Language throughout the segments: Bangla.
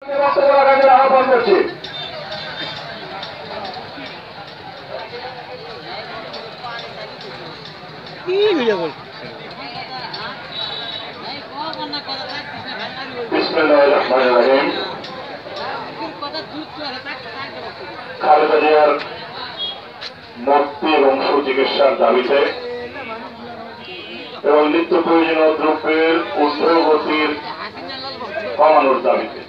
আহ্বান করছি। বিসমিল্লাহির রহমানির রহিম। খালেদা জিয়ার মুক্তি এবং সুচিকিৎসার দাবিতে এবং নিত্য প্রয়োজনীয় দ্রব্যের ঊর্ধ্বগতির কমানোর দাবিতে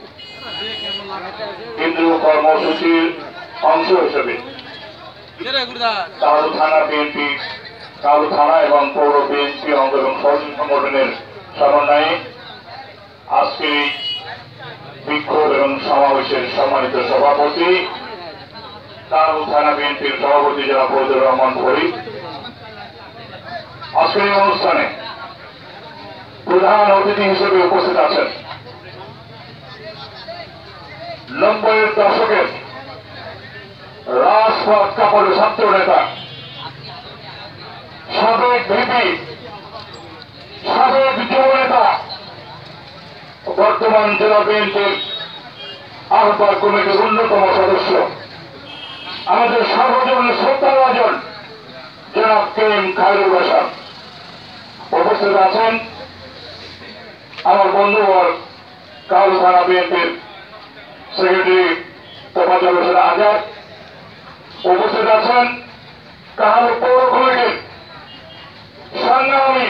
কেন্দ্রীয় কর্মসূচির অংশ হিসেবে কালু থানা বিএনপি, কালু থানা এবং পৌর বিএনপি অঙ্গ এবং সহযোগী সংগঠনের সমন্বয়ে আজকে বিক্ষোভ এবং সমাবেশের সম্মানিত সভাপতি কালু থানা বিএনপির সভাপতি জনাব ফজলুর রহমান ফরিদ, আজকের এই অনুষ্ঠানে প্রধান অতিথি হিসেবে উপস্থিত আছেন 90-এর দশকের রাজপথ কাপড় ছাত্র নেতা, সাবেক ভিপি, সাবেক যুব নেতা, বর্তমান জেলা বিএনপির আহ্বায়ক কমিটির অন্যতম সদস্য, আমাদের সর্বজনীন শ্রদ্ধাভাজন জনাব কেএম খায়রুল বাশার উপস্থিত আছেন। আমার বন্ধুবর কালু থানা বিএনপির সেক্রেটারি তোফাজ্জল হোসেন আজাদ উপস্থিত আছেন। কাহালু পৌর কমিটির সংগ্রামী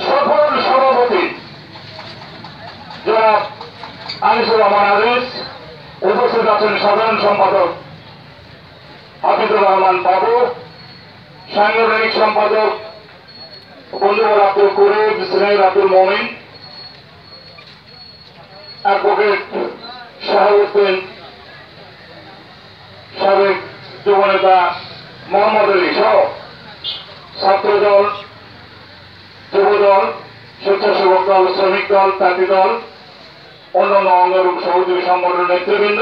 সফল সভাপতি জনাব আনিসুর রহমান আজিজ উপস্থিত আছেন। সাধারণ সম্পাদক হাফিজুর রহমান বাবু, সাংগঠনিক সম্পাদক বন্ধুবর আব্দুল করিম, সিনাইর আব্দুল মমিন, অ্যাডভোকেট শাহাবুদ্দিন, সাবেক যুবনেতা মোহাম্মদ আলী সহ ছাত্রদল, যুবদল, স্বেচ্ছাসেবক দল, শ্রমিক দল, তাঁতি দল, অন্যান্য অঙ্গ এবং সহযোগী সংগঠনের নেতৃবৃন্দ,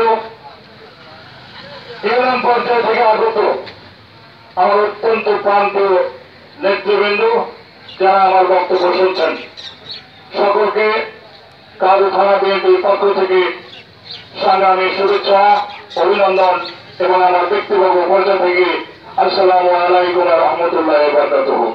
ইউনিয়ন পর্যায় থেকে আগত আমার অত্যন্ত প্রান্তীয় নেতৃবৃন্দ যারা আমার বক্তব্য শুনছেন, সকলকে কালু থানা বিএনপির পক্ষ থেকে সংগ্রামী শুভেচ্ছা, অভিনন্দন এবং আমার ব্যক্তিগত পর্যায় থেকে আসসালামু আলাইকুম ওয়া রাহমাতুল্লাহি ওয়া বারাকাতুহু।